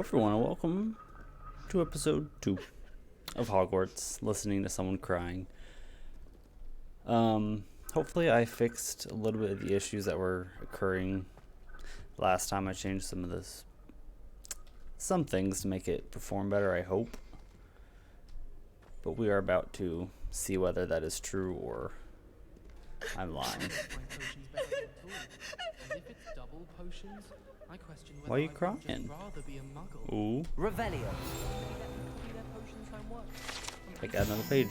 everyone, and welcome to episode 2 of Hogwarts, listening to someone crying. Hopefully I fixed a little bit of the issues that were occurring last time. I changed some things to make it perform better, I hope. But we are about to see whether that is true or I'm lying. Why are you crying? Ooh. Revelio. I got another page.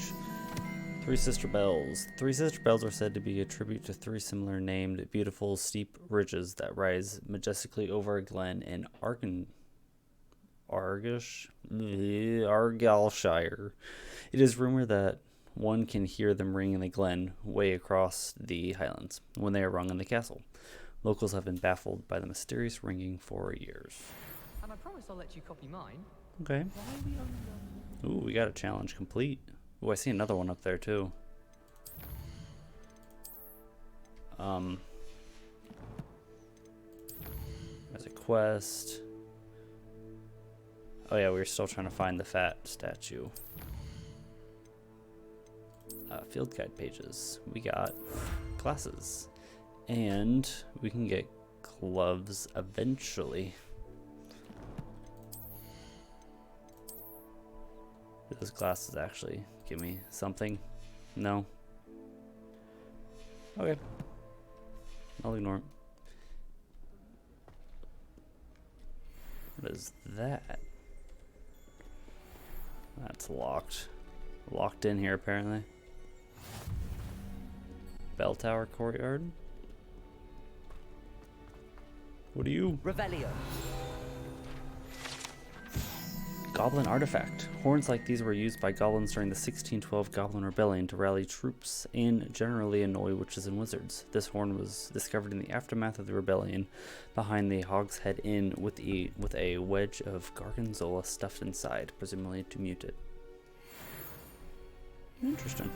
Three Sister Bells. Three Sister Bells are said to be a tribute to three similar named beautiful steep ridges that rise majestically over a glen in Argyllshire. It is rumored that one can hear them ring in the glen way across the Highlands when they are rung in the castle. Locals have been baffled by the mysterious ringing for years. And I promise I'll let you copy mine. Okay. Ooh, we got a challenge complete. Ooh, I see another one up there too. There's a quest. Oh yeah, we're still trying to find the fat statue. Field guide pages. We got classes. And we can get gloves eventually. Do those glasses actually give me something? No? Okay. I'll ignore it. What is that? That's locked. Locked in here apparently. Bell Tower Courtyard. What are you? Revelio. Goblin artifact. Horns like these were used by goblins during the 1612 Goblin Rebellion to rally troops and generally annoy witches and wizards. This horn was discovered in the aftermath of the rebellion behind the Hogshead Inn with a wedge of Gorgonzola stuffed inside, presumably to mute it. Interesting.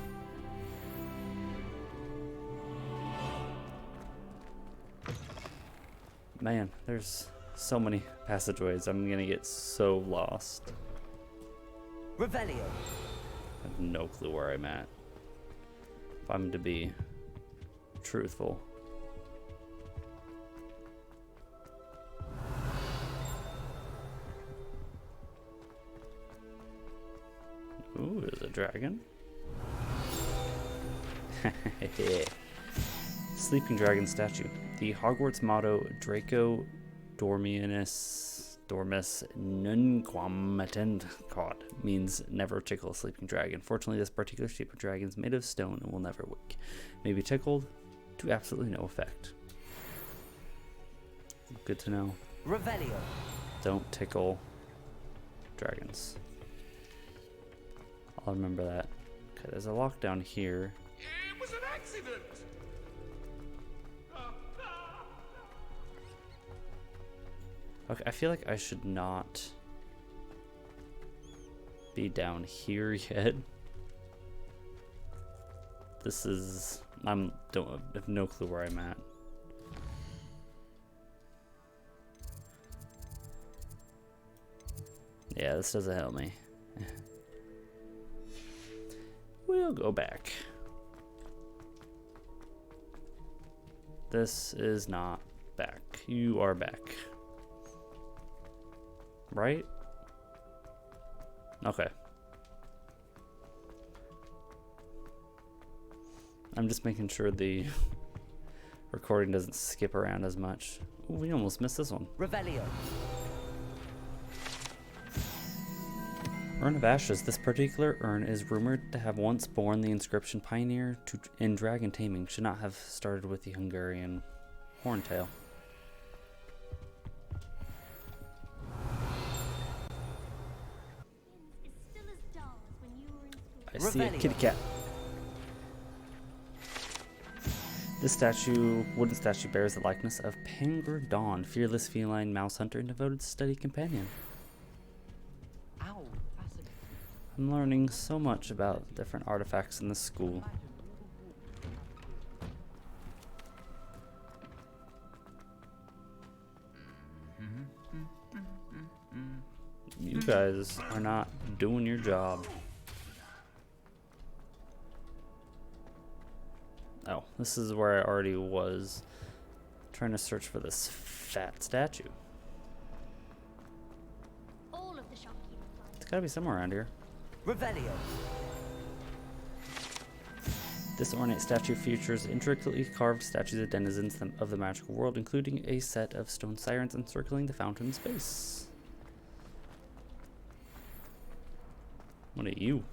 Man, there's so many passageways. I'm gonna get so lost. Revelio. I have no clue where I'm at. If I'm to be truthful. Ooh, there's a dragon. Sleeping dragon statue. The Hogwarts motto Draco Dormius Dormis Nunquam Attendcat means never tickle a sleeping dragon. Fortunately, this particular shape of dragon is made of stone and will never wake. May be tickled to absolutely no effect. Good to know. Revelio. Don't tickle dragons. I'll remember that. Okay, there's a lock down here. It was an accident! Okay, I feel like I should not be down here yet. This is... I have no clue where I'm at. Yeah, this doesn't help me. We'll go back. This is not back. You are back. Right? Okay. I'm just making sure the recording doesn't skip around as much. Ooh, we almost missed this one. Revelio. Urn of Ashes. This particular urn is rumored to have once borne the inscription Pioneer in Dragon Taming. Should not have started with the Hungarian Horntail. I see a kitty cat. This wooden statue bears the likeness of Pangor Dawn, fearless feline mouse hunter and devoted steady companion. Ow, fascinating. I'm learning so much about different artifacts in this school. guys are not doing your job. Oh, this is where I already was. Trying to search for this fat statue. All of the shopkeepers. It's gotta be somewhere around here. Revelio. This ornate statue features intricately carved statues of denizens of the magical world, including a set of stone sirens encircling the fountain's base. What are you?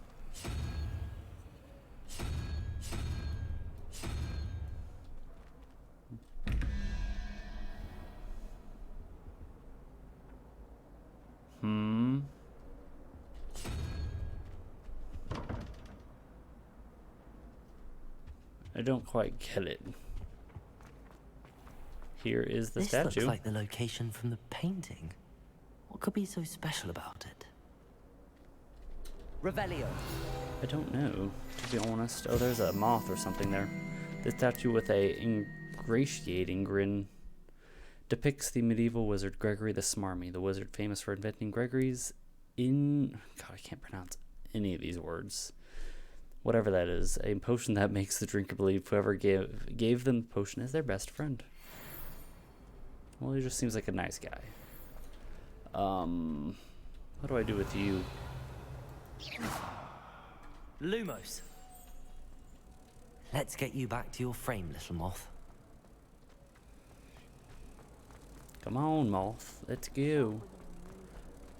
I don't quite get it. Here is the This statue. looks like the location from the painting. What could be so special about it? Revelio. I don't know, to be honest. Oh, there's a moth or something there. The statue with a ingratiating grin depicts the medieval wizard Gregory the Smarmy, the wizard famous for inventing Gregory's God, I can't pronounce any of these words. Whatever that is, a potion that makes the drinker believe whoever gave them the potion is their best friend. Well, he just seems like a nice guy. What do I do with you? Lumos. Let's get you back to your frame, little moth. Come on, moth. Let's go.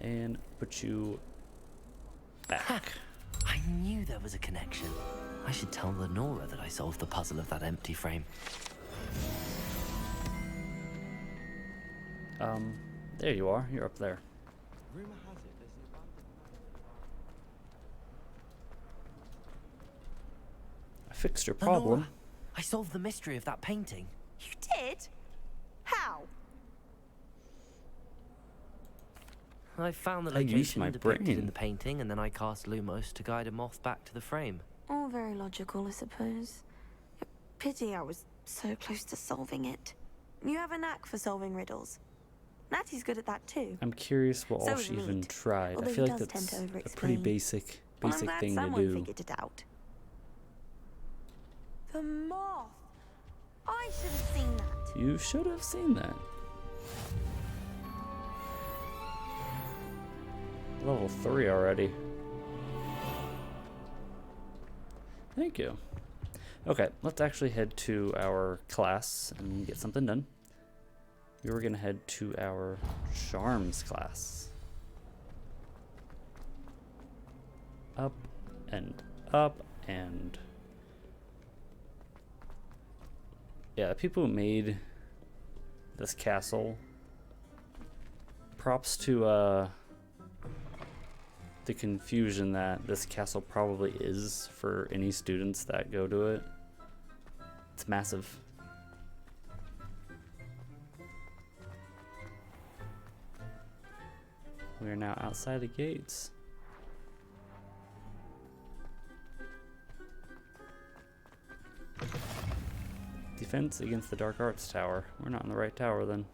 And put you back. I knew there was a connection. I should tell Lenora that I solved the puzzle of that empty frame. There you are. You're up there. Rumor has it there's an I fixed your problem. Lenora, I solved the mystery of that painting. You did? How? I found the I used location my depicted brain. in the painting, and then I cast Lumos to guide a moth back to the frame. All very logical, I suppose. Pity I was so close to solving it. You have a knack for solving riddles. Natty's good at that too. I'm curious what So all is she even Mead, tried. although I feel he like does tend that's to a pretty over-explain. basic Well, I'm glad thing to someone do. figured it out. The moth! I should have seen that. You should have seen that. Level 3 already. Thank you. Okay, let's actually head to our class and get something done. We were gonna head to our charms class. Up and up and... Yeah, the people who made this castle, props to the confusion that this castle probably is for any students that go to it. It's massive. We are now outside the gates. Defense against the Dark Arts Tower. We're not in the right tower then.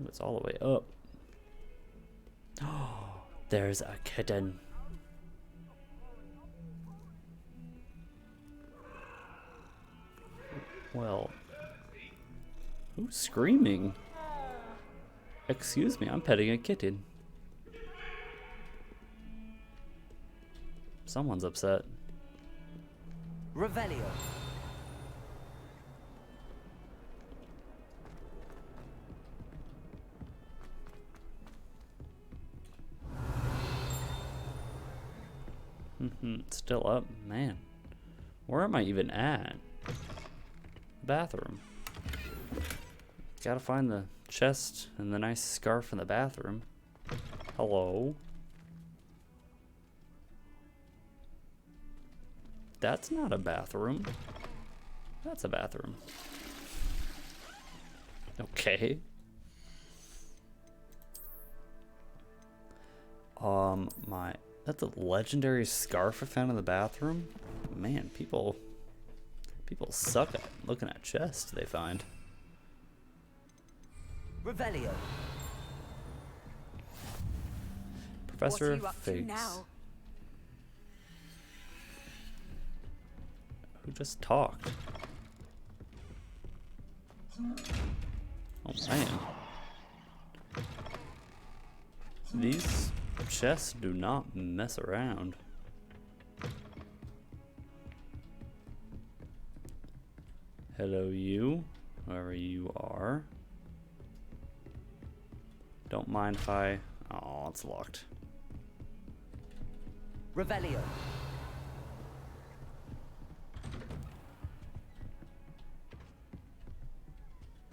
Ooh, it's all the way up. Oh, there's a kitten. Well, who's screaming? Excuse me, I'm petting a kitten. Someone's upset. Revelio. Still up, man. Where am I even at? Bathroom. Gotta find the chest and the nice scarf in the bathroom. Hello? That's not a bathroom. That's a bathroom. Okay. That's a legendary scarf I found in the bathroom? Man, people suck at looking at chests they find. Revelio. Professor what are you up to Figs. now? Who just talked? Oh man. These chests do not mess around. Hello, you. Whoever you are. Don't mind if I... Oh, it's locked. Revelio.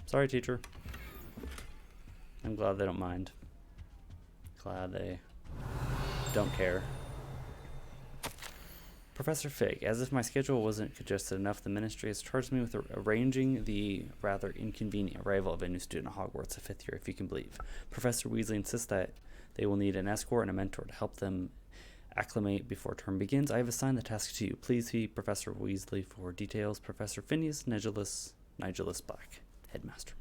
Sorry, teacher. I'm glad they don't mind. Glad they don't care. Professor Fig, as if my schedule wasn't congested enough, the ministry has charged me with arranging the rather inconvenient arrival of a new student at Hogwarts, a 5th year, if you can believe. Professor Weasley insists that they will need an escort and a mentor to help them acclimate before term begins. I have assigned the task to you. Please see Professor Weasley for details. Professor Phineas Nigellus Black, Headmaster.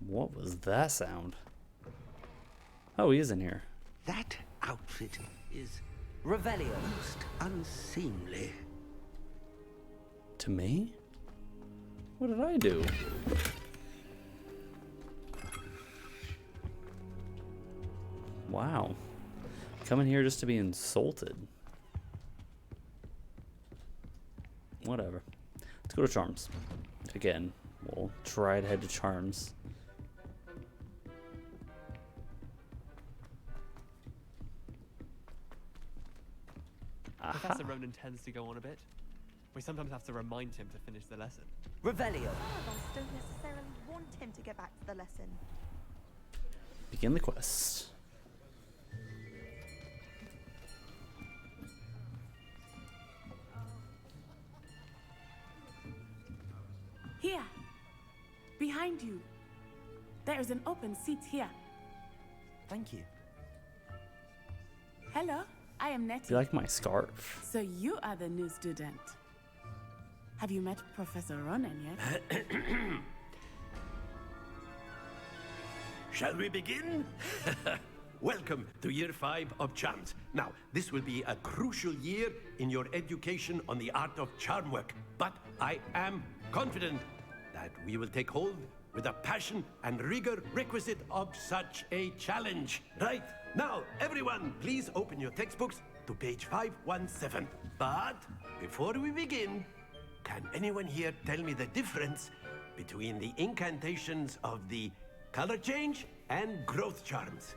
What was that sound? Oh, he is in here. That outfit is Revelio. most unseemly. To me? What did I do? Wow. Coming here just to be insulted. Whatever. Let's go to Charms. Again, we'll try to head to Charms. Professor Ronan tends to go on a bit. We sometimes have to remind him to finish the lesson. Revelio. Paragons don't necessarily want him to get back to the lesson. Begin the quest. Here, behind you. There is an open seat here. Thank you. Hello, I am Do Nettie. you like my scarf? So you are the new student. Have you met Professor Ronan yet? Shall we begin? Welcome to Year 5 of Charms. Now, this will be a crucial year in your education on the art of charm work. But I am confident that we will take hold with the passion and rigor requisite of such a challenge. Right, now, everyone, please open your textbooks to page 517. But before we begin, can anyone here tell me the difference between the incantations of the color change and growth charms?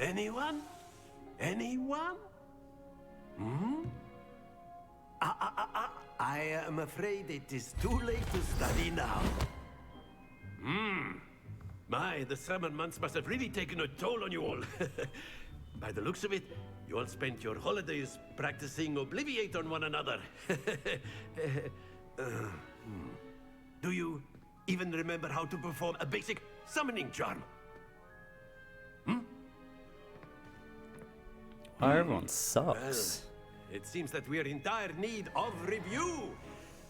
Anyone? Anyone? I am afraid it is too late to study now. My, the summer months must have really taken a toll on you all. By the looks of it, you all spent your holidays practicing Obliviate on one another. Do you even remember how to perform a basic summoning charm? Why everyone sucks. It seems that we are in dire need of review.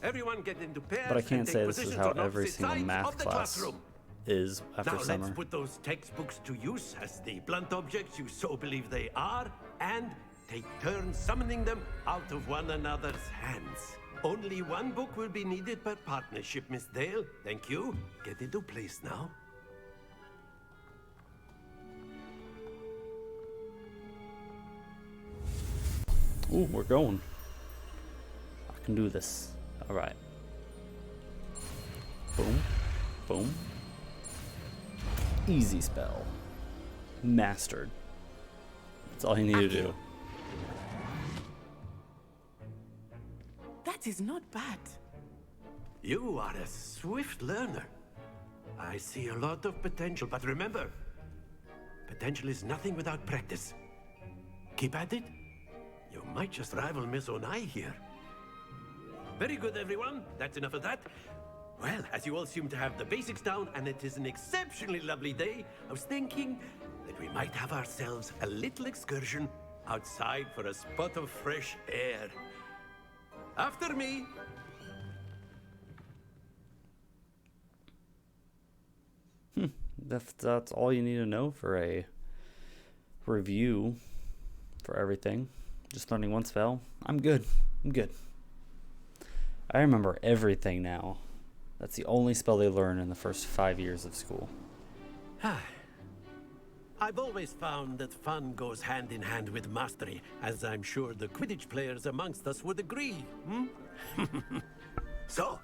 Everyone get into pairs. But I can't and take say this is positions how on every opposite single sides math of the class classroom. is after Now summer. let's put those textbooks to use as the blunt objects you so believe they are, and take turns summoning them out of one another's hands. Only one book will be needed per partnership, Miss Dale. Thank you. Get into place now. Ooh, we're going. I can do this. Alright. Boom. Boom. Easy spell. Mastered. That's all you need to do. That is not bad. You are a swift learner. I see a lot of potential, but remember, potential is nothing without practice. Keep at it. You might just rival Miss Onai here. Very good, everyone. That's enough of that. Well, as you all seem to have the basics down, and it is an exceptionally lovely day, I was thinking that we might have ourselves a little excursion outside for a spot of fresh air. After me. That's all you need to know for a review for everything. Just learning one spell. I'm good. I remember everything now. That's the only spell they learn in the first 5 years of school. I've always found that fun goes hand in hand with mastery, as I'm sure the Quidditch players amongst us would agree. So,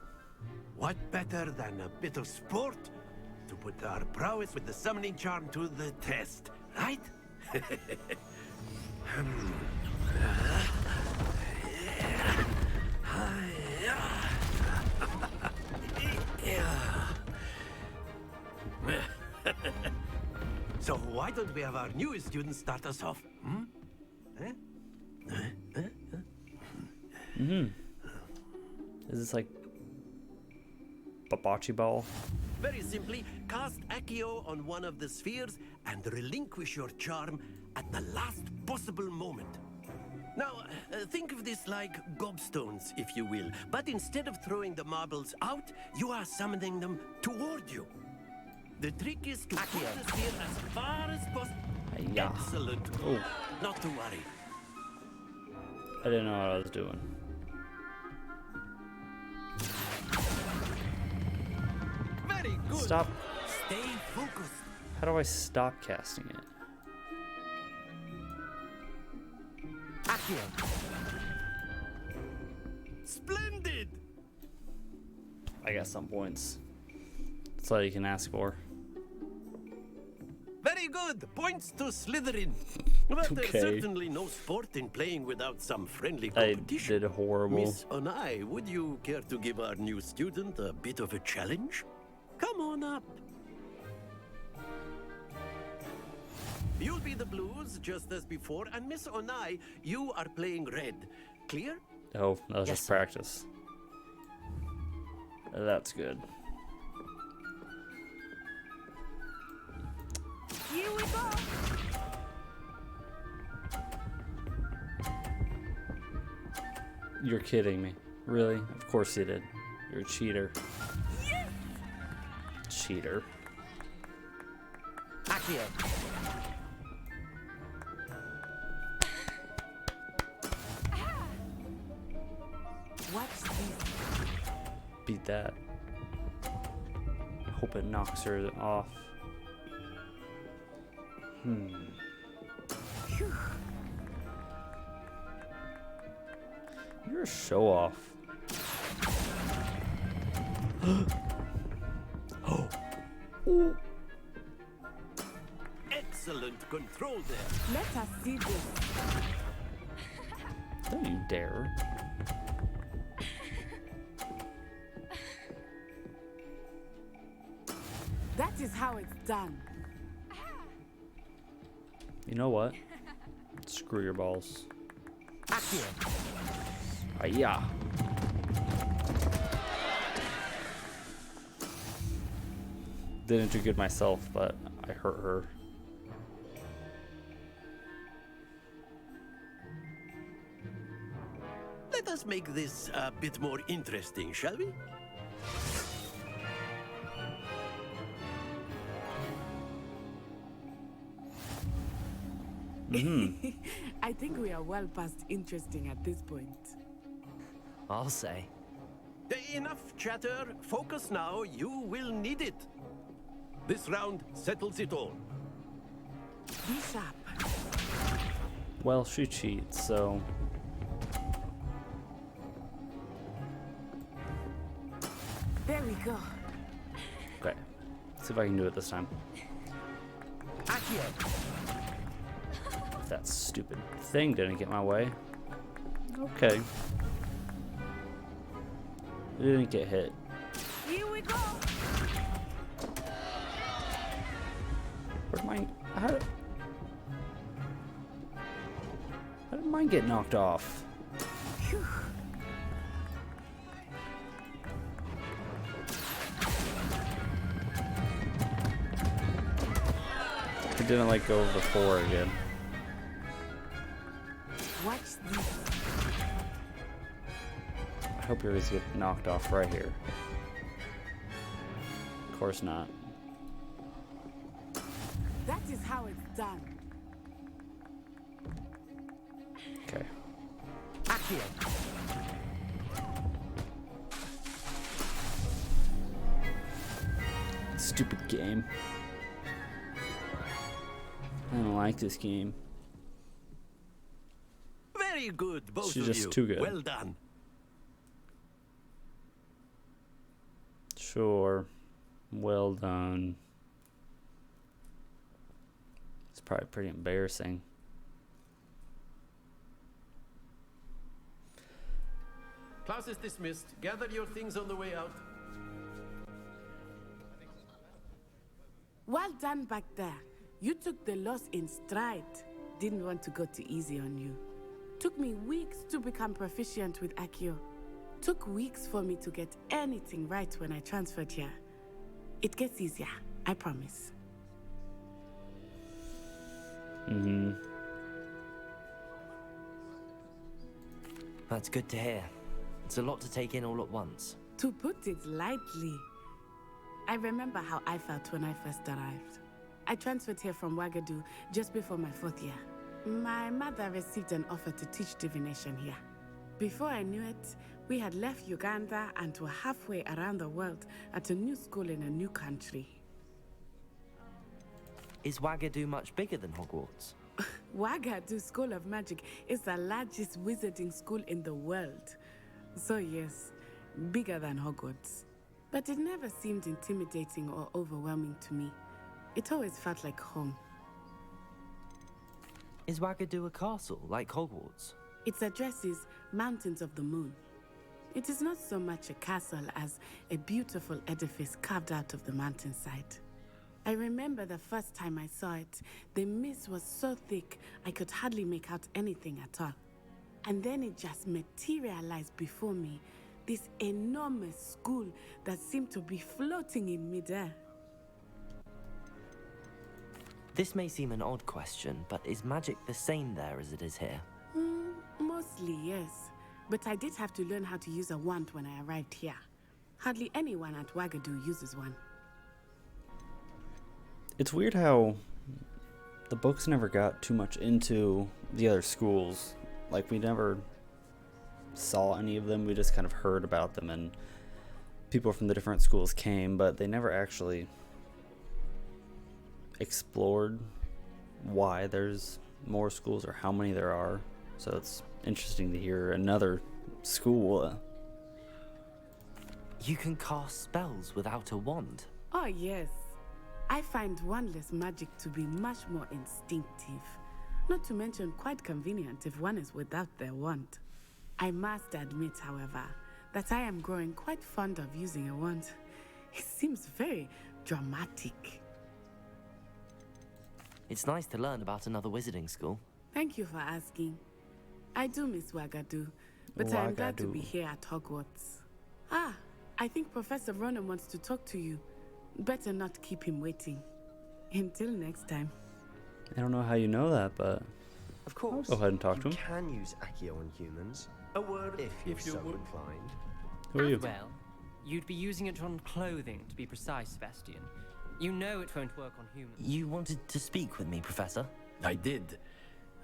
what better than a bit of sport to put our prowess with the summoning charm to the test, right? So why don't we have our newest student start us off? Is this like bocce ball? Very simply, cast Accio on one of the spheres and relinquish your charm at the last possible moment. Now, think of this like gobstones, if you will. But instead of throwing the marbles out, you are summoning them toward you. The trick is to push the sphere as far as possible. Yeah. Excellent. Oh, Not to worry. I didn't know what I was doing. Very good. Stop. Stay focused. How do I stop casting it? Accio. Splendid. I got some points. That's all you can ask for. Very good. Points to Slytherin. But there's Okay. certainly no sport in playing without some friendly I competition. did horrible. Miss Onai, would you care to give our new student a bit of a challenge? Come on up. You'll be the blues, just as before, and Miss Onai, you are playing red. Clear? Oh, that was Yes, just sir. practice. That's good. Here we go. You're kidding me. Really? Of course you did. You're a cheater. Cheater. Accio. Watch this. Beat that. Hope it knocks her off. You're a show off. Excellent control there. Let us see this. Don't you dare. That is how it's done. You know what? Screw your balls. Accio. Yeah. Didn't do good myself, but I hurt her. Let us make this a bit more interesting, shall we? I think we are well past interesting at this point. I'll say. Enough chatter. Focus now. You will need it. This round settles it all. Be sharp. Well, she cheats, so There we go. okay. Let's see if I can do it this time. Accio. If that stupid thing didn't get my way. Okay. It didn't get hit. Here we go. Where'd mine? How did mine get knocked off? Phew. It didn't like go over the 4 again. Watch this. I hope yours get knocked off right here. Of course not. That is how it's done. Okay. Accio. Stupid game. I don't like this game. Very good, both She's of just you. too good. Well done. Sure. Well done. It's probably pretty embarrassing. Class is dismissed. Gather your things on the way out. Well done back there. You took the loss in stride. Didn't want to go too easy on you. Took me weeks to become proficient with Accio. Took weeks for me to get anything right when I transferred here. It gets easier, I promise. That's good to hear. It's a lot to take in all at once. To put it lightly, I remember how I felt when I first arrived. I transferred here from Wagadu just before my 4th year. My mother received an offer to teach divination here. Before I knew it, we had left Uganda and were halfway around the world at a new school in a new country. Is Wagadu much bigger than Hogwarts? Wagadu School of Magic is the largest wizarding school in the world. So yes, bigger than Hogwarts. But it never seemed intimidating or overwhelming to me. It always felt like home. Is Wagadu a castle, like Hogwarts? Its address is Mountains of the Moon. It is not so much a castle as a beautiful edifice carved out of the mountainside. I remember the first time I saw it, the mist was so thick I could hardly make out anything at all. And then it just materialized before me, this enormous school that seemed to be floating in midair. This may seem an odd question, but is magic the same there as it is here? Mostly, yes. But I did have to learn how to use a wand when I arrived here. Hardly anyone at Wagadu uses one. It's weird how the books never got too much into the other schools. Like, we never saw any of them. We just kind of heard about them, and people from the different schools came, but they never actually explored why there's more schools or how many there are. So it's interesting to hear another school. You can cast spells without a wand. Oh, yes. I find wandless magic to be much more instinctive. Not to mention quite convenient if one is without their wand. I must admit, however, that I am growing quite fond of using a wand. It seems very dramatic. It's nice to learn about another wizarding school. Thank you for asking. I do miss Wagadu, but I'm glad to be Wagadu. here at Hogwarts. Ah, I think Professor Ronan wants to talk to you. Better not keep him waiting. Until next time. I don't know how you know that, but Of course. go ahead and talk to you him. can use Accio on humans, A word, if you're if you so would. inclined. Who are you? Well, you'd be using it on clothing, to be precise, Sebastian. You know it won't work on humans. You wanted to speak with me, Professor? I did.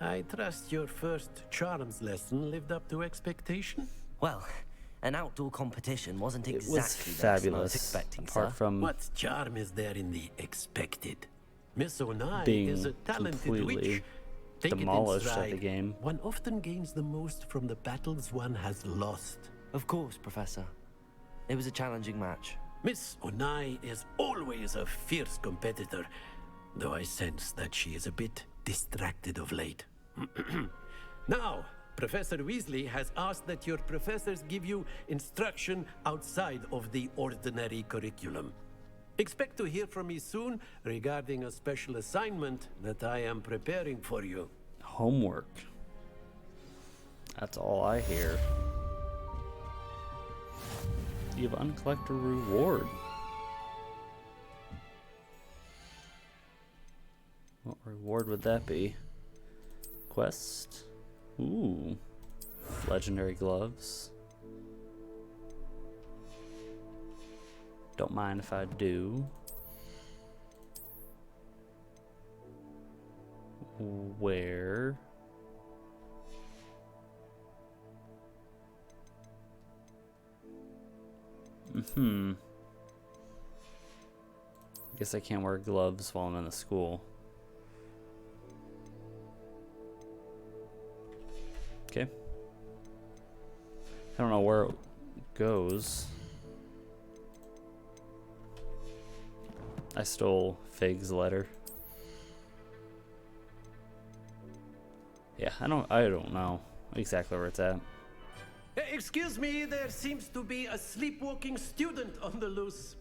I trust your first charms lesson lived up to expectation. Well, an outdoor competition wasn't It was exactly the lesson I was fabulous. expecting, Apart sir. from What charm is there in the expected? Miss Onai being is a talented completely witch. Take it in demolished at the stride. game. One often gains the most from the battles one has lost. Of course, Professor. It was a challenging match. Miss Onai is always a fierce competitor, though I sense that she is a bit distracted of late. Now, Professor Weasley has asked that your professors give you instruction outside of the ordinary curriculum. Expect to hear from me soon regarding a special assignment that I am preparing for you. Homework. That's all I hear. You have uncollected reward. What reward would that be? Quest? Ooh. Legendary gloves. Don't mind if I do. Where? I guess I can't wear gloves while I'm in the school. Okay. I don't know where it goes. I stole Fig's letter. Yeah, I don't know exactly where it's at. Excuse me, there seems to be a sleepwalking student on the loose.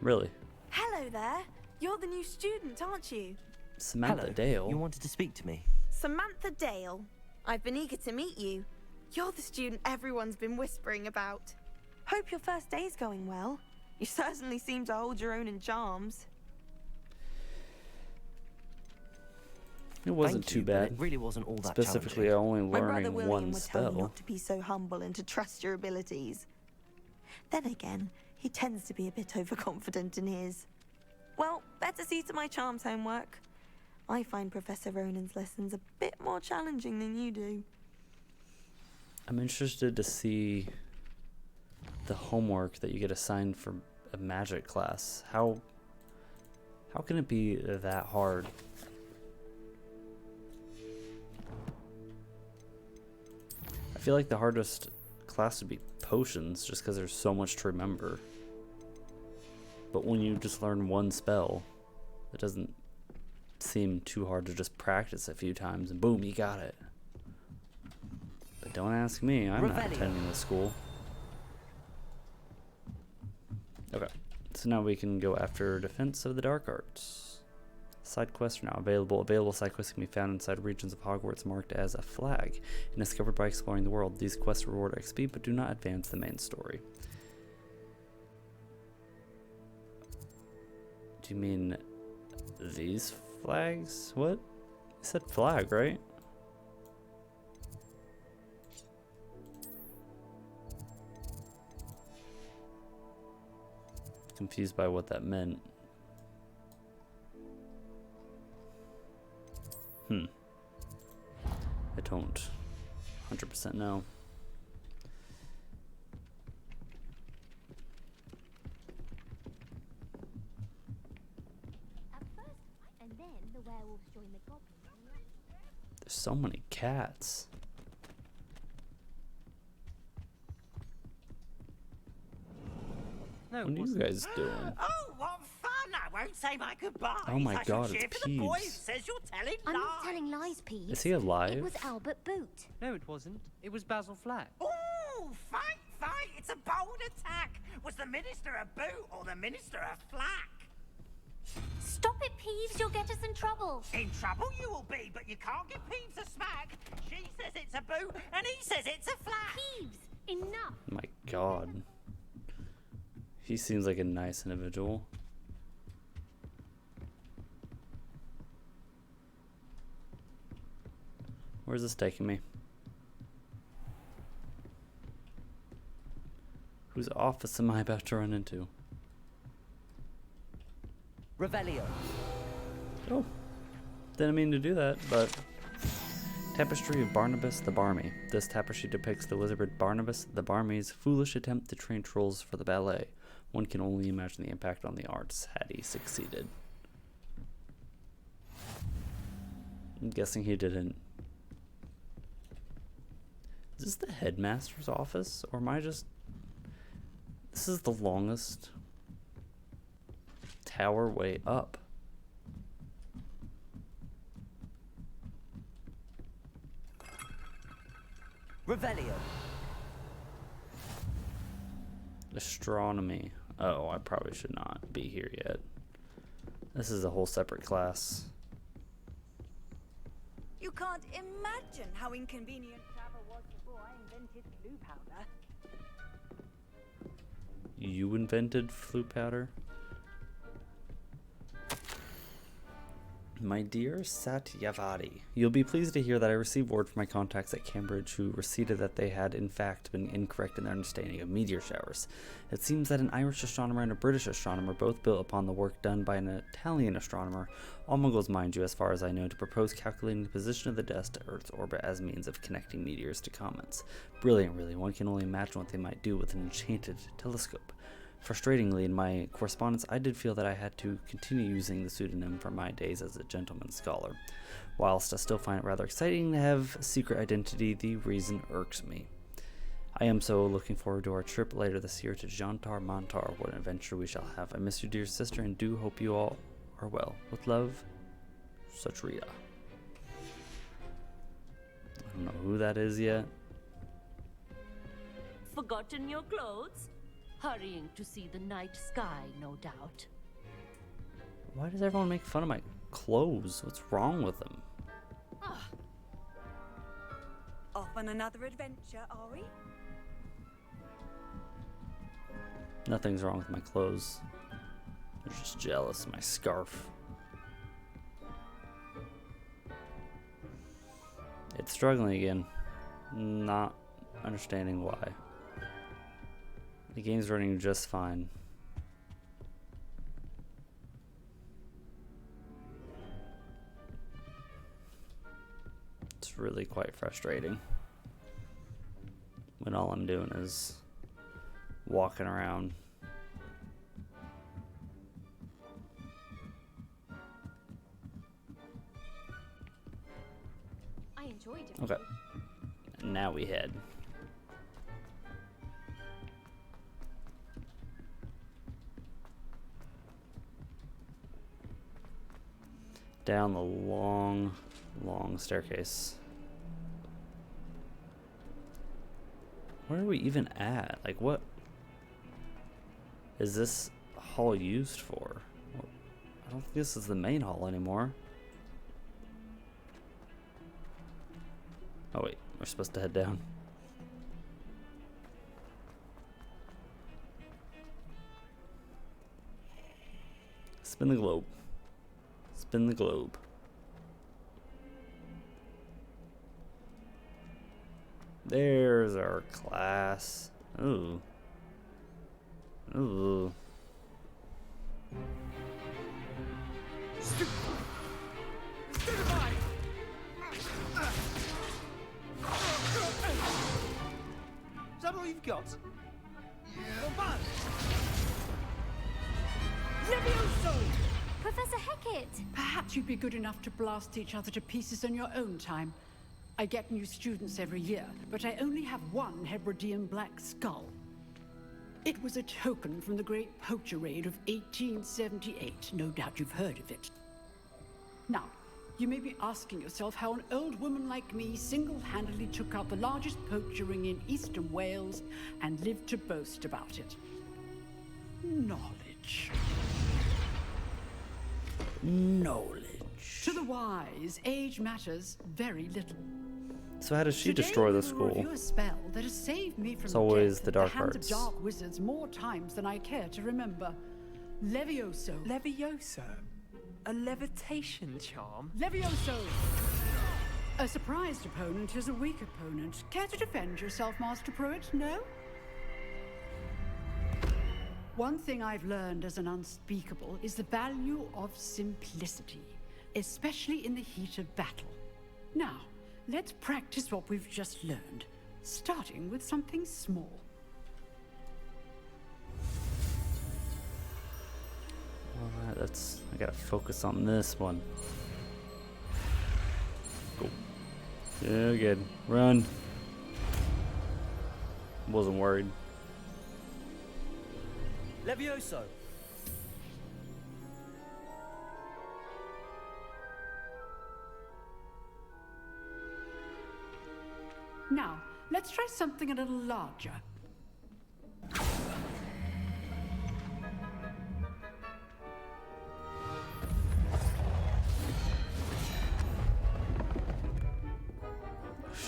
Really? Hello there. You're the new student, aren't you? Samantha Hello. Dale. You wanted to speak to me? Samantha Dale. I've been eager to meet you. You're the student everyone's been whispering about. Hope your first day's going well. You certainly seem to hold your own in charms. It wasn't Thank too you, but bad. It really wasn't all that Specifically, I challenging. only My brother learning William one would tell you spell. not to be so humble and to trust your abilities. Then again, he tends to be a bit overconfident in his. Well, better see to my charms homework. I find Professor Ronan's lessons a bit more challenging than you do. I'm interested to see the homework that you get assigned for a magic class. How can it be that hard? I feel like the hardest class would be potions, just because there's so much to remember. But when you just learn one spell, it doesn't seem too hard to just practice a few times and boom, you got it. But don't ask me, I'm not Revelio. attending this school. Okay, so now we can go after Defense of the Dark Arts. Side quests are now available. Available side quests can be found inside regions of Hogwarts marked as a flag and discovered by exploring the world. These quests reward XP but do not advance the main story. Do you mean these flags? What? You said flag, right? Confused by what that meant. I don't 100% know. At first, and then the werewolves joined the goblins. There's so many cats. No, it What are you wasn't. guys doing? Oh, what fun! I won't say my goodbyes. Oh my I shall God, it's cheer for the boy who Peeves. says you're telling I'm lies. not telling lies, Pete. Is he alive? It was Albert Boot. No, it wasn't. It was Basil Flack. Oh, fight, fight! It's a bold attack. Was the minister a boot or the minister a flack? Stop it, Peeves. You'll get us in trouble. In trouble you will be, but you can't give Peeves a smack. She says it's a boot, and he says it's a flack. Peeves, enough. My God. He seems like a nice individual. Where's this taking me? Whose office am I about to run into? Revelio. Oh, didn't mean to do that, but... Tapestry of Barnabas the Barmy. This tapestry depicts the wizard Barnabas the Barmy's foolish attempt to train trolls for the ballet. One can only imagine the impact on the arts had he succeeded. I'm guessing he didn't. Is this the headmaster's office, or am I just... This is the longest tower way up. Revelio. Astronomy. Oh, I probably should not be here yet. This is a whole separate class. You can't imagine how inconvenient travel was before I invented blue powder. You invented flu powder? My dear Satyavati, you'll be pleased to hear that I received word from my contacts at Cambridge who receipted that they had in fact been incorrect in their understanding of meteor showers. It seems that an Irish astronomer and a British astronomer both built upon the work done by an Italian astronomer, all muggles mind you as far as I know, to propose calculating the position of the dust to Earth's orbit as means of connecting meteors to comets. Brilliant, really. One can only imagine what they might do with an enchanted telescope. Frustratingly, in my correspondence, I did feel that I had to continue using the pseudonym for my days as a gentleman scholar. Whilst I still find it rather exciting to have secret identity, the reason irks me. I am so looking forward to our trip later this year to Jantar Mantar. What an adventure we shall have. I miss your dear sister and do hope you all are well. With love, Satria. I don't know who that is yet. Forgotten your clothes? Hurrying to see the night sky, no doubt. Why does everyone make fun of my clothes? What's wrong with them? Off on another adventure, are we? Nothing's wrong with my clothes. They're just jealous of my scarf. It's struggling again. Not understanding why. The game's running just fine. It's really quite frustrating when all I'm doing is walking around. I enjoyed it. Okay. And now we head. Down the long staircase. Where are we even at? Like, what is this hall used for? I don't think this is the main hall anymore. Oh wait, we're supposed to head down. Spin the globe. Spin the globe. There's our class. Ooh. Ooh. Is that all you've got? Levioso! Professor Hecat! Perhaps you'd be good enough to blast each other to pieces in your own time. I get new students every year, but I only have one Hebridean black skull. It was a token from the Great Poacher Raid of 1878. No doubt you've heard of it. Now, you may be asking yourself how an old woman like me single-handedly took out the largest poacher ring in eastern Wales and lived to boast about it. Knowledge. Knowledge. To the wise, age matters very little. So how does she Today destroy the we will school? review a spell that has saved me from It's always death the at dark hands arts. of dark wizards more times than I care to remember. Levioso. Levioso? A levitation charm? Levioso! A surprised opponent is a weak opponent. Care to defend yourself, Master Pruitt? No? One thing I've learned as an unspeakable is the value of simplicity, especially in the heat of battle. Now, let's practice what we've just learned, starting with something small. Alright, I gotta focus on this one. Go. Yeah, good. Run. Wasn't worried. Levioso! Now, let's try something a little larger.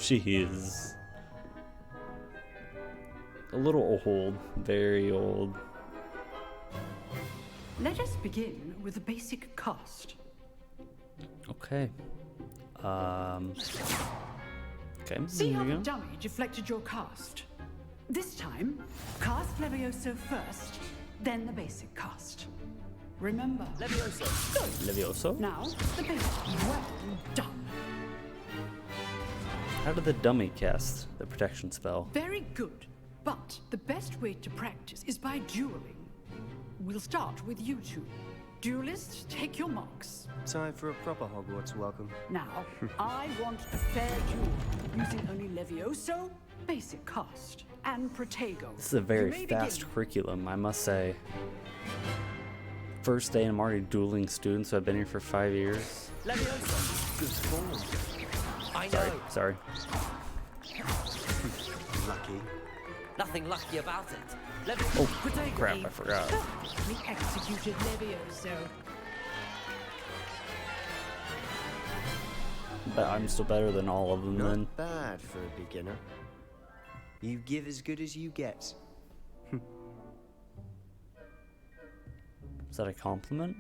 She is a little old, very old. Let us begin with the basic cast. Okay. Okay. See how here we the go. dummy deflected your cast? This time, cast Levioso first, then the basic cast. Remember. Levioso. Levioso. Now, the basic. Well done. How did the dummy cast the protection spell? Very good. But the best way to practice is by dueling. We'll start with you two. Duelists, take your marks. Time for a proper Hogwarts welcome. Now, I want a fair duel, using only Levioso, basic cast, and Protego. This is a You very may fast begin. curriculum, I must say. First day and I'm already dueling students who have been here for 5 years. Levioso. Good form. I know. Sorry. Lucky. Nothing lucky about it. Levioso. Oh, Protego. crap, I forgot. We executed Levioso. But I'm still better than all of them then. Not bad for a beginner. You give as good as you get. Is that a compliment?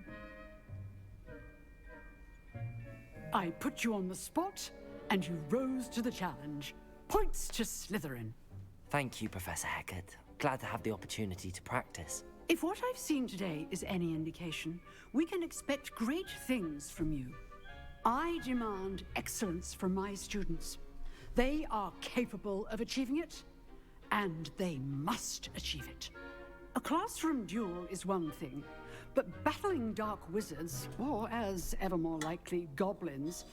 I put you on the spot, and you rose to the challenge. Points to Slytherin. Thank you, Professor Hecat. Glad to have the opportunity to practice. If what I've seen today is any indication, we can expect great things from you. I demand excellence from my students. They are capable of achieving it, and they must achieve it. A classroom duel is one thing, but battling dark wizards, or as ever more likely, goblins,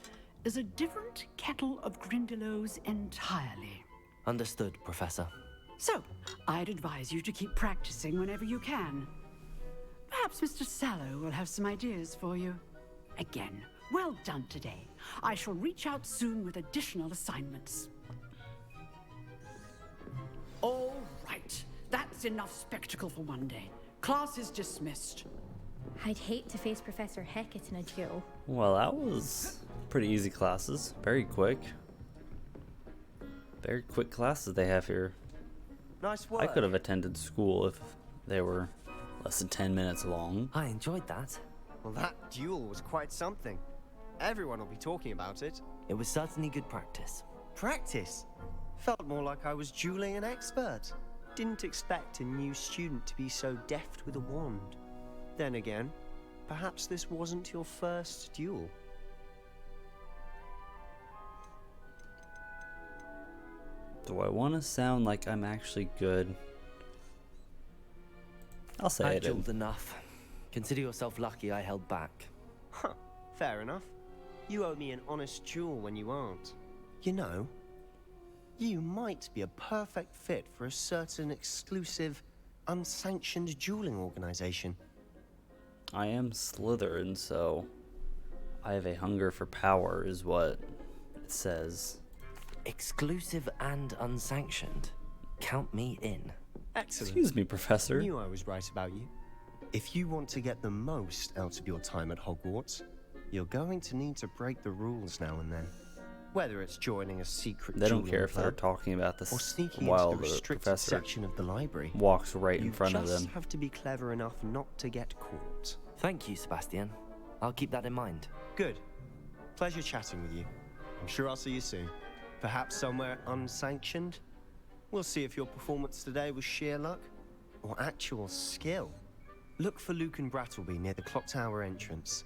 is a different kettle of Grindylows entirely. Understood, Professor. So, I'd advise you to keep practicing whenever you can. Perhaps Mr. Sallow will have some ideas for you. Again, well done today. I shall reach out soon with additional assignments. All right, that's enough spectacle for one day. Class is dismissed. I'd hate to face Professor Hecat in a duel. Well, that was pretty easy classes. Very quick. Very quick classes they have here. Nice work. I could have attended school if they were less than 10 minutes long. I enjoyed that. Well, that duel was quite something. Everyone will be talking about it. It was certainly good practice. Practice? Felt more like I was dueling an expert. Didn't expect a new student to be so deft with a wand. Then again, perhaps this wasn't your first duel. Do I want to sound like I'm actually good? I'll say I've it. dueled enough. Consider yourself lucky I held back. Huh, fair enough. You owe me an honest duel when you aren't. You know, you might be a perfect fit for a certain exclusive, unsanctioned dueling organization. I am Slytherin, so I have a hunger for power, is what it says. Exclusive and unsanctioned. Count me in. Excellent. Excuse me, Professor. I knew I was right about you. If you want to get the most out of your time at Hogwarts, you're going to need to break the rules now and then. Whether it's joining a secret They don't dueling care if they're club talking about or this sneaking while into the the restricted professor section of the library. walks right in You front of just them. have to be clever enough not to get caught. Thank you, Sebastian. I'll keep that in mind. Good. Pleasure chatting with you. I'm sure I'll see you soon. Perhaps somewhere unsanctioned? We'll see if your performance today was sheer luck or actual skill. Look for Luke and Brattleby near the clock tower entrance.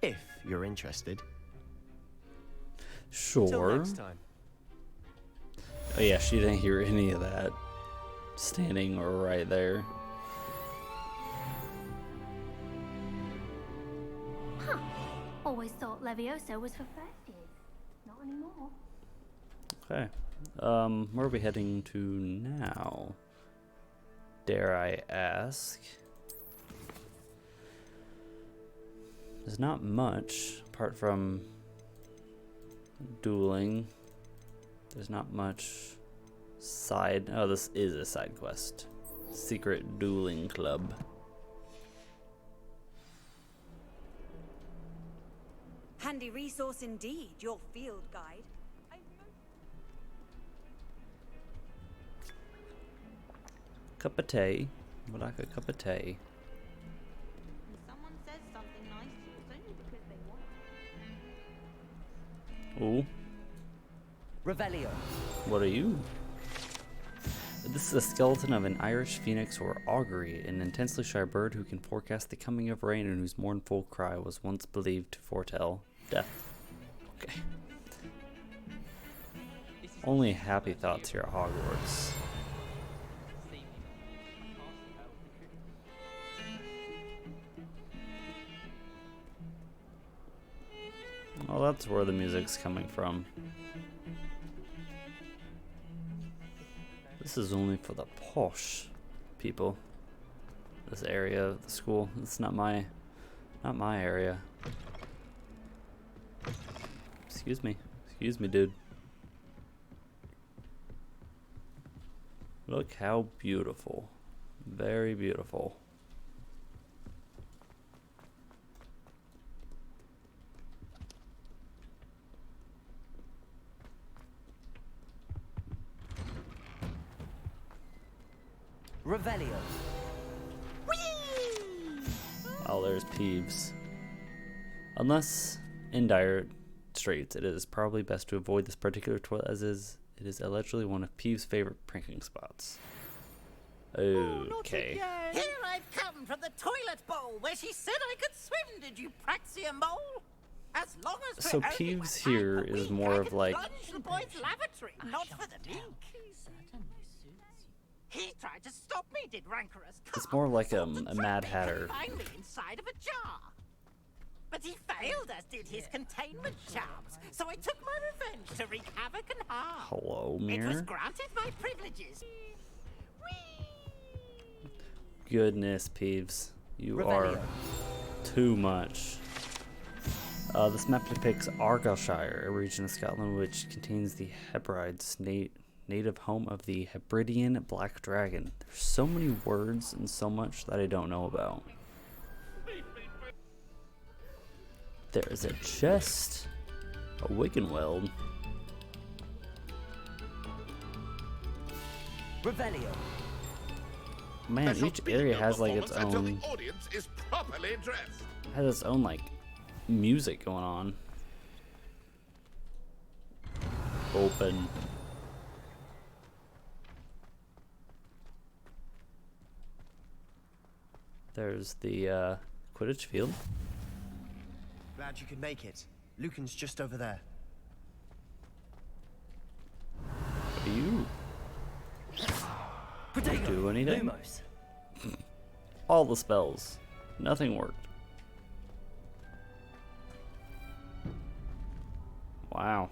If you're interested. Till Sure. next time. Oh yeah, she didn't hear any of that. Standing right there. Huh. Always thought Levioso was for first years. Not anymore. Okay. Where are we heading to now? Dare I ask? There's not much apart from dueling. There's not much side. Oh, this is a side quest. Secret dueling club. Handy resource indeed, your field guide. Cup of tea. Would like a cup of tea. When someone says something nice to you, it's only because they want it. Ooh. Revelio. What are you? This is a skeleton of an Irish phoenix or augury, an intensely shy bird who can forecast the coming of rain and whose mournful cry was once believed to foretell death. Okay. Only happy thoughts here at Hogwarts. Well, that's where the music's coming from. This is only for the posh people. This area of the school. It's not my area. Excuse me, dude. Look how beautiful. Very beautiful. Revelio. Oh, there's Peeves. Unless in dire straits, it is probably best to avoid this particular toilet, as it is allegedly one of Peeves' favorite pranking spots. Okay. Here I've come from the toilet bowl where she said I could swim, did you praxia mole? As long as So Peeves here is more of like... plunge the boy's lavatory, not for the mink. He tried to stop me, did Rancorous. It's more like a Mad Hatter. Find me inside of a jar. But he failed, as did his containment charms. So I took my revenge to wreak havoc and harm. Hello, It was mirror? granted my privileges. Goodness, Peeves. You are too much. This map depicts Argyllshire, a region of Scotland which contains the Hebrides, native home of the Hebridean Black Dragon. There's so many words and so much that I don't know about. There's a chest, a Wiggenweld. Revelio. Man, each area has like its own, has its own like music going on. Open. There's the Quidditch field. Glad you could make it. Lucan's just over there. What do you do anything? All the spells. Nothing worked. Wow.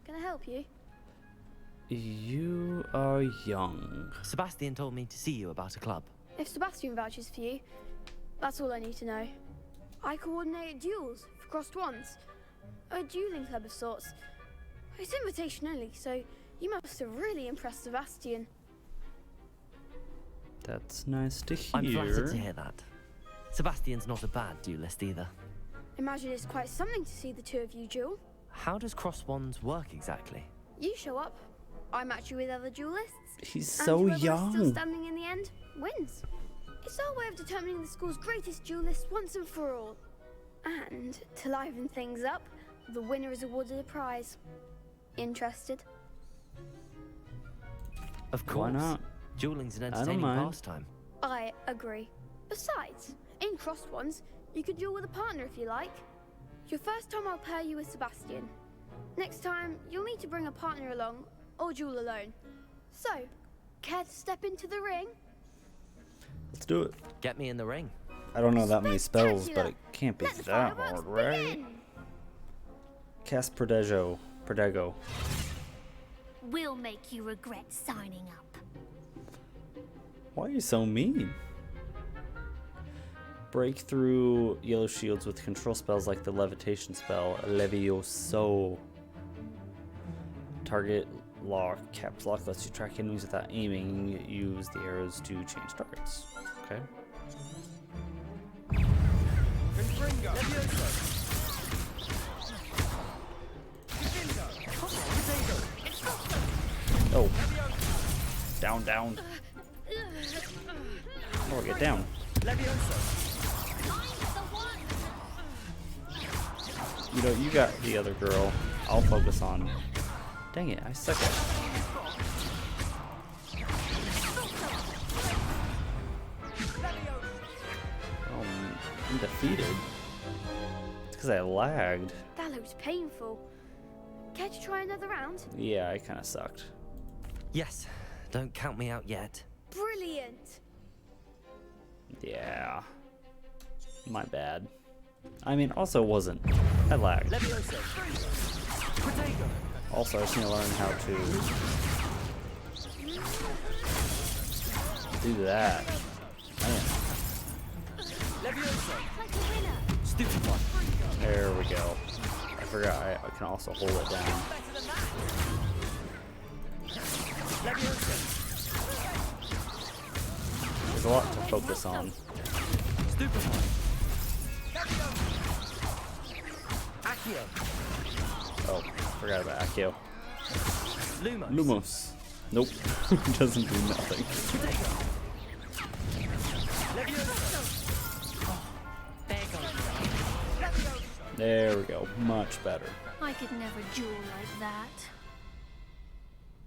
Can I help you? You are young. Sebastian told me to see you about a club. If Sebastian vouches for you, that's all I need to know. I coordinate duels for crossed wands. A dueling club of sorts. It's invitation only, so you must have really impressed Sebastian. That's nice to hear. I'm flattered to hear that. Sebastian's not a bad duelist either. Imagine it's quite something to see the two of you duel. How does cross wands work exactly? You show up, I match you with other duelists. He's and so whoever is young. still standing in the end wins. It's our way of determining the school's greatest duelist once and for all. And to liven things up, the winner is awarded a prize. Interested? Of course. Why not? Dueling's an I don't entertaining mind. pastime. I agree. Besides, in crossed ones, you can duel with a partner if you like. Your first time I'll pair you with Sebastian. Next time, you'll need to bring a partner along, or duel alone. So, care to step into the ring? Let's do it. Get me in the ring. I don't know that many spells, but it can't be that hard, right? Begin. Cast Protego. We'll make you regret signing up. Why are you so mean? Break through yellow shields with control spells like the levitation spell, Levioso. Target lock, caps lock lets you track enemies without aiming. Use the arrows to change targets. Okay. Oh. Down, down. Oh, get down. So you got the other girl. I'll focus on. Dang it, I suck at it. Oh, I'm defeated. It's because I lagged. That looks painful. Care to try another round? Yeah, I kind of sucked. Yes, don't count me out yet. Brilliant. Yeah. My bad. I mean, also wasn't. I lagged. Also, I just need to learn how to do that. There we go. I forgot I can also hold it down. There's a lot to focus on. Oh, forgot about Accio. Lumos. Nope. Doesn't do nothing. There we go. Much better. I could never duel like that.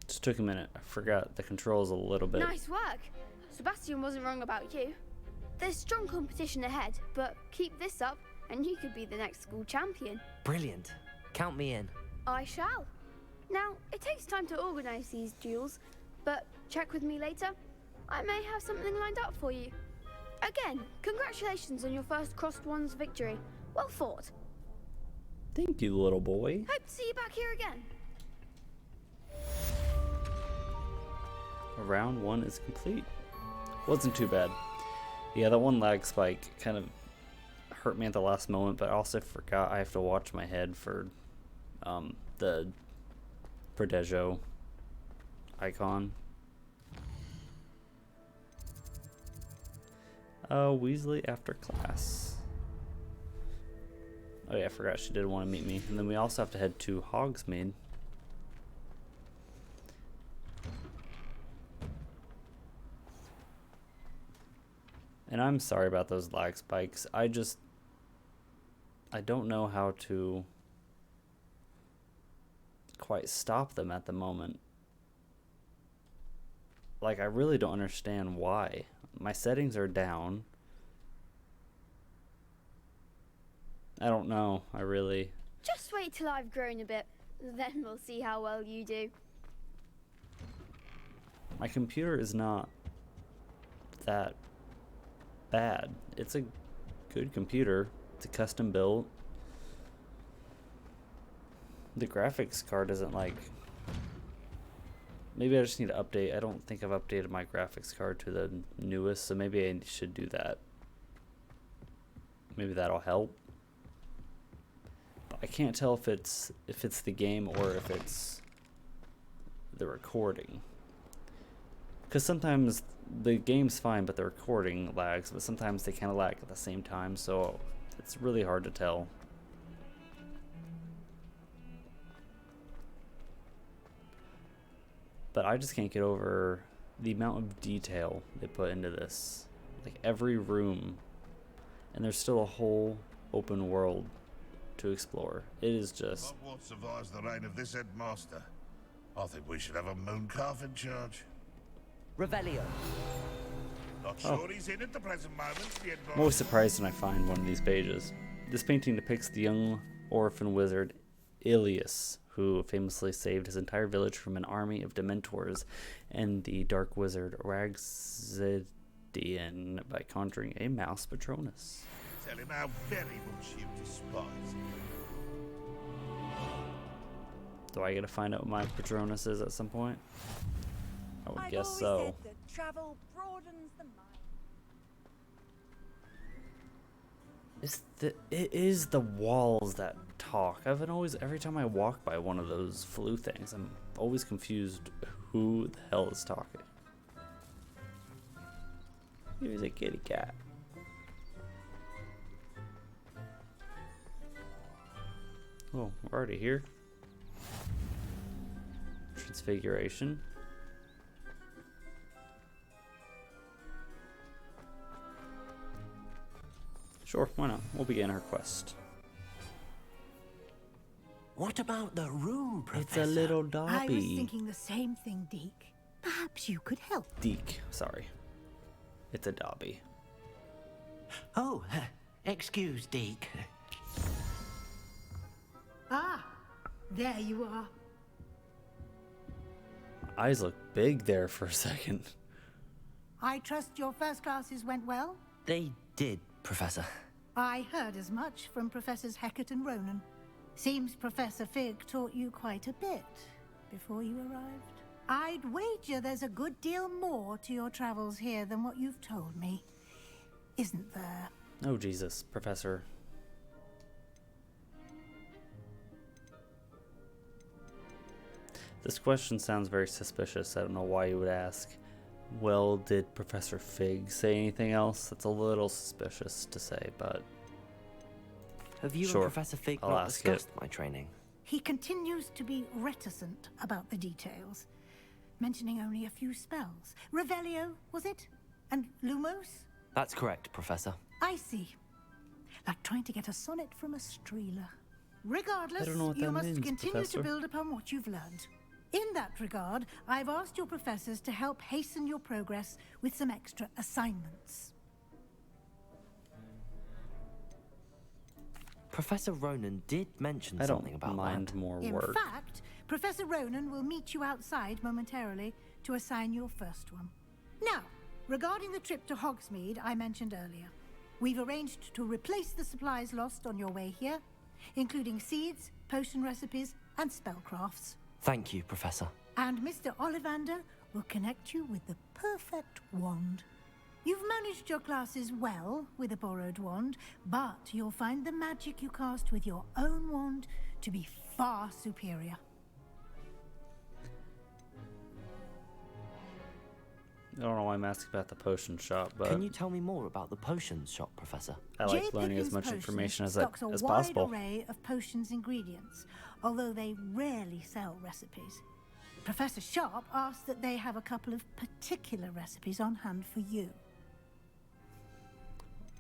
Just took a minute. I forgot the controls a little bit. Nice work. Sebastian wasn't wrong about you. There's strong competition ahead, but keep this up and you could be the next school champion. Brilliant. Count me in. I shall. Now, it takes time to organize these duels, but check with me later. I may have something lined up for you. Again, congratulations on your first Crossed Ones victory. Well fought. Thank you, little boy. Hope to see you back here again. Round 1 is complete. Wasn't too bad. Yeah, that one lag spike kind of hurt me at the last moment, but I also forgot I have to watch my head for the Prodejo icon. Weasley after class. Oh yeah, I forgot she did want to meet me. And then we also have to head to Hogsmeade. And I'm sorry about those lag spikes. I don't know how to quite stop them at the moment. Like, I really don't understand why. My settings are down. I don't know. I really... Just wait till I've grown a bit, then we'll see how well you do. My computer is not that bad. It's a good computer. It's a custom built. The graphics card isn't like... Maybe I just need to update. I don't think I've updated my graphics card to the newest, so maybe I should do that. Maybe that'll help. But I can't tell if it's the game or if it's the recording. Because sometimes the game's fine, but the recording lags, but sometimes they kind of lag at the same time, so it's really hard to tell. But I just can't get over the amount of detail they put into this. Like every room, and there's still a whole open world to explore. It is just... Not what survives the reign of this headmaster. I think we should have a mooncalf in charge. Revelio. Not sure he's in at the present moment. I'm always surprised when I find one of these pages. This painting depicts the young orphan wizard Ilias, who famously saved his entire village from an army of Dementors and the dark wizard Ragzedian by conjuring a mouse Patronus. Tell him how very much you despise him. Do I get to find out what my Patronus is at some point? I would guess so. Said that travel broadens the mind. It is the walls that talk. Every time I walk by one of those flu things, I'm always confused who the hell is talking. Here's a kitty cat. Oh, we're already here. Transfiguration. Sure, why not? We'll begin our quest. What about the room, Professor? It's a little I was Dobby. thinking the same thing, Deke. Perhaps you could help. Deke, sorry. It's a Dobby. Oh, excuse, Deke. Ah, there you are. Eyes look big there for a second. I trust your first classes went well? They did, Professor. I heard as much from Professors Hecat and Ronan. Seems Professor Fig taught you quite a bit before you arrived. I'd wager there's a good deal more to your travels here than what you've told me. Isn't there? Oh, Jesus, Professor. This question sounds very suspicious. I don't know why you would ask. Well, did Professor Fig say anything else? That's a little suspicious to say, but... Have you sure, and Professor Fig I'll not ask discussed my training? He continues to be reticent about the details, mentioning only a few spells. Revelio, was it? And Lumos? That's correct, Professor. I see. Like trying to get a sonnet from a streeler. Regardless, I don't know what you that must means, continue Professor. to build upon what you've learned. In that regard, I've asked your professors to help hasten your progress with some extra assignments. Professor Ronan did mention I something don't about mind that. more In work. fact, Professor Ronan will meet you outside momentarily to assign your first one. Now, regarding the trip to Hogsmeade I mentioned earlier, we've arranged to replace the supplies lost on your way here, including seeds, potion recipes, and spellcrafts. Thank you, Professor. And Mr. Ollivander will connect you with the perfect wand. You've managed your classes well with a borrowed wand, but you'll find the magic you cast with your own wand to be far superior. I don't know why I'm asking about the potion shop, but Can you tell me more about the potions shop, Professor? I like Jade learning as Pippin's much Potions information as stocks a wide possible. array of potions ingredients, although they rarely sell recipes. Professor Sharp asked that they have a couple of particular recipes on hand for you.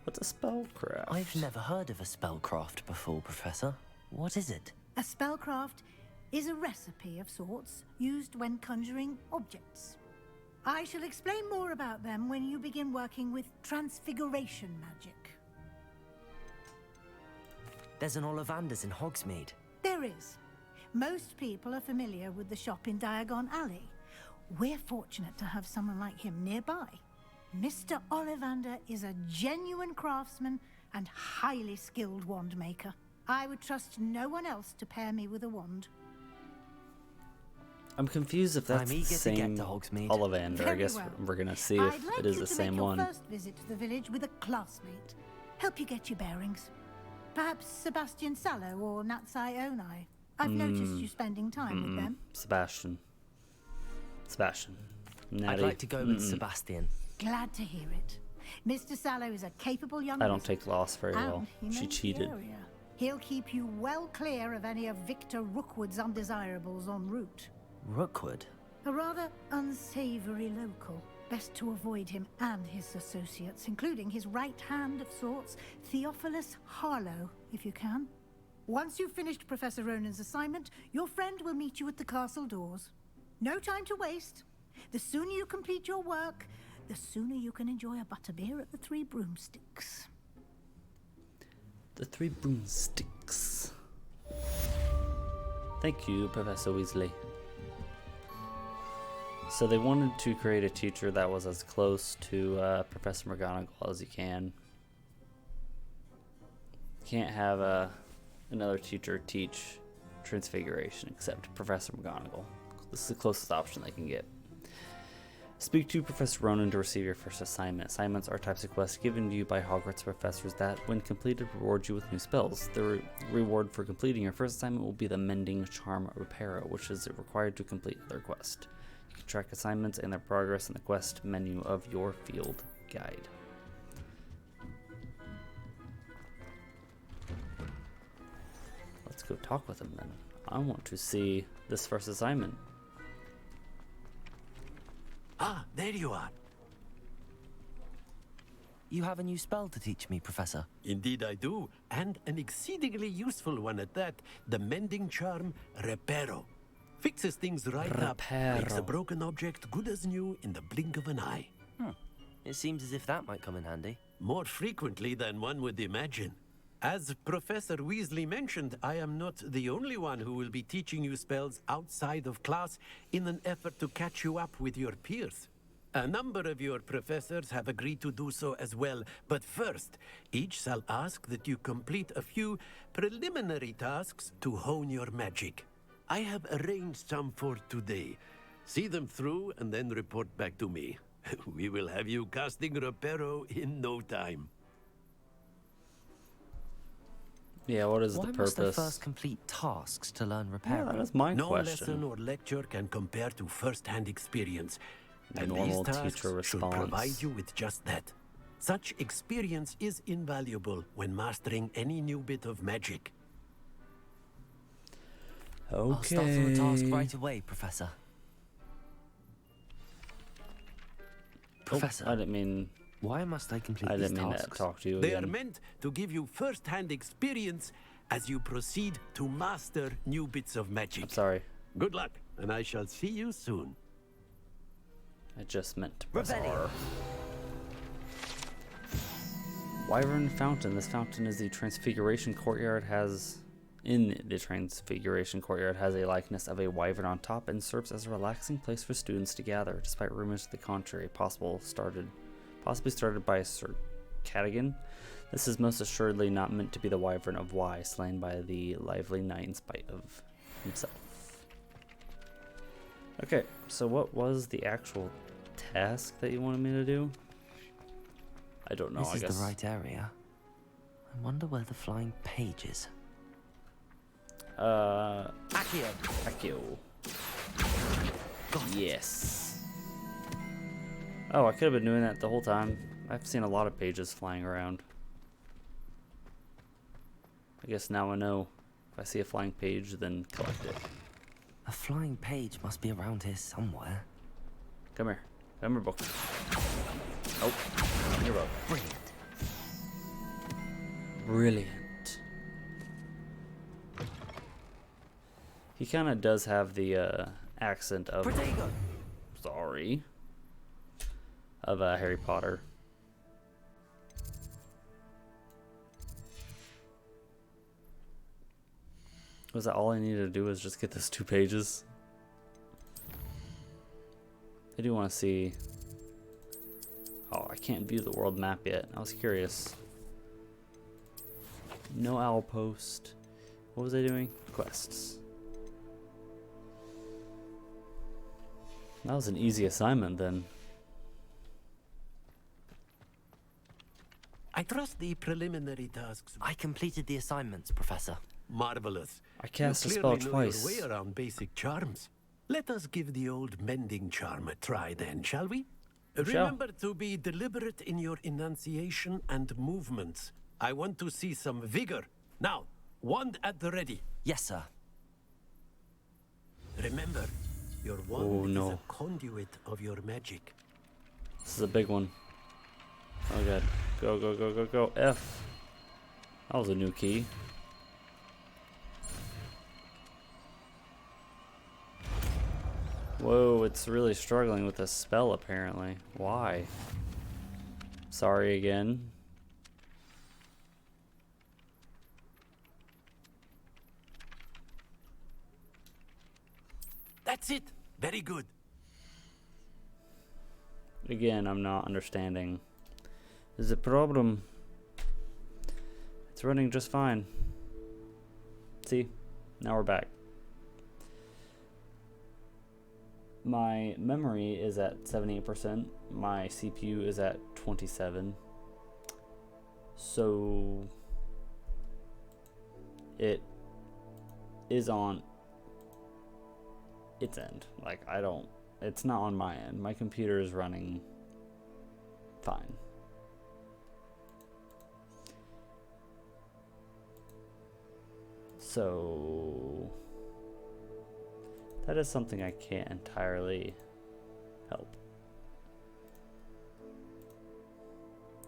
What's a spellcraft? I've never heard of a spellcraft before, Professor. What is it? A spellcraft is a recipe of sorts used when conjuring objects. I shall explain more about them when you begin working with transfiguration magic. There's an Ollivander's in Hogsmeade. There is. Most people are familiar with the shop in Diagon Alley. We're fortunate to have someone like him nearby. Mr. Ollivander is a genuine craftsman and highly skilled wand maker. I would trust no one else to pair me with a wand. I'm confused if that's I'm the eager to same get to Hogsmeade. Ollivander. I Very guess well. we're gonna see I'd if like it is you the to same make your one. first visit to the village with a classmate. Help you get your bearings. Perhaps Sebastian Sallow or Natsai Onai. I've noticed you spending time with them. Sebastian. I'd Natty. like to go with Sebastian. Glad to hear it. Mr. Sallow is a capable young I don't wizard, take loss very well. and he She knows the cheated. area. He'll keep you well clear of any of Victor Rookwood's undesirables en route. Rookwood? A rather unsavory local. Best to avoid him and his associates, including his right hand of sorts, Theophilus Harlow, if you can. Once you've finished Professor Ronan's assignment, your friend will meet you at the castle doors. No time to waste. The sooner you complete your work, the sooner you can enjoy a butterbeer at the Three Broomsticks. The Three Broomsticks. Thank you, Professor Weasley. So they wanted to create a teacher that was as close to Professor McGonagall as you can. Can't have another teacher teach Transfiguration except Professor McGonagall. This is the closest option they can get. Speak to Professor Ronan to receive your first assignment. Assignments are types of quests given to you by Hogwarts professors that, when completed, reward you with new spells. The reward for completing your first assignment will be the Mending Charm Reparo, which is required to complete their quest. You can track assignments and their progress in the quest menu of your field guide. Let's go talk with him then. I want to see this first assignment. Ah, there you are. you have a new spell to teach me, Professor. Indeed I do, and an exceedingly useful one at that. The mending charm, Reparo. Fixes things right up, makes a broken object good as new in the blink of an eye. It seems as if that might come in handy. More frequently than one would imagine. As Professor Weasley mentioned, I am not the only one who will be teaching you spells outside of class in an effort to catch you up with your peers. A number of your professors have agreed to do so as well, but first, each shall ask that you complete a few preliminary tasks to hone your magic. I have arranged some for today. See them through and then report back to me. We will have you casting Reparo in no time. Yeah, what is Why the must I purpose? first complete tasks to learn repair? Yeah, that's my No question. lesson or lecture can compare to first-hand experience. The And normal these tasks teacher should response. provide you with just that. Such experience is invaluable when mastering any new bit of magic. Okay. I'll start on the task right away, Professor. Professor, I didn't mean. why must I complete I these didn't mean to tasks? talk to you They again. are meant to give you first-hand experience as you proceed to master new bits of magic. I'm sorry. Good luck, and I shall see you soon. I just meant to press Revelio. R. Wyvern Fountain. This fountain is the Transfiguration Courtyard has... In the Transfiguration Courtyard has a likeness of a wyvern on top and serves as a relaxing place for students to gather, despite rumors to the contrary, possibly started by Sir Cadogan. This is most assuredly not meant to be the wyvern of Y, slain by the lively knight in spite of himself. Okay, so what was the actual task that you wanted me to do? I don't know, This I is guess. the right area. I wonder where the flying page is. Accio. Yes. Oh, I could have been doing that the whole time. I've seen a lot of pages flying around. I guess now I know. If I see a flying page, then collect it. A flying page must be around here somewhere. Come here. Come here, book. Oh, your book. Brilliant. Brilliant. He kind of does have the accent of... Protego. Sorry. Of Harry Potter. Was that all I needed to do was just get those 2 pages? I do want to see... Oh, I can't view the world map yet. I was curious. No owl post. What was I doing? Quests. That was an easy assignment then. I trust the preliminary tasks. I completed the assignments, Professor. Marvelous. I cast a You spell clearly know twice. your way around basic charms. Let us give the old mending charm a try then, shall we? We shall. Remember to be deliberate in your enunciation and movements. I want to see some vigor. Now, wand at the ready. Yes, sir. Remember, your Oh, wand no. is a conduit of your magic. This is a big one. Oh god. Go, go, go, go, go. F. That was a new key. Whoa, it's really struggling with this spell apparently. Why? Sorry again. That's it. Very good. Again, I'm not understanding. There's a problem. It's running just fine. See? Now we're back. My memory is at 78%. My CPU is at 27. So it is on its end. Like, it's not on my end. My computer is running fine. So that is something I can't entirely help.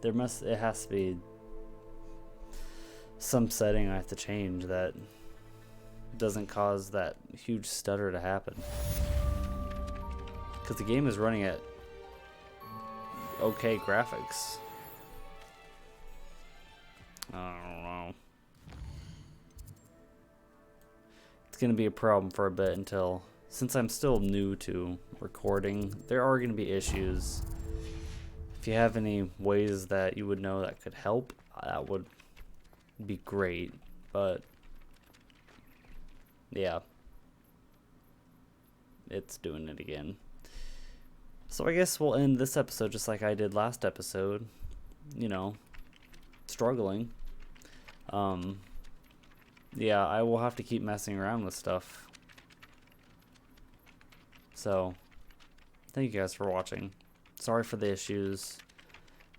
it has to be some setting I have to change that doesn't cause that huge stutter to happen. Because the game is running at okay graphics. I don't know. It's going to be a problem for a bit until, since I'm still new to recording, there are going to be issues. If you have any ways that you would know that could help, that would be great. But yeah, it's doing it again. So I guess we'll end this episode just like I did last episode, you know, struggling. Yeah, I will have to keep messing around with stuff. So, thank you guys for watching. Sorry for the issues.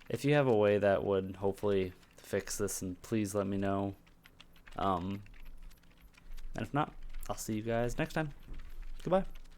If you have a way that would hopefully fix this, and please let me know. And if not, I'll see you guys next time. Goodbye.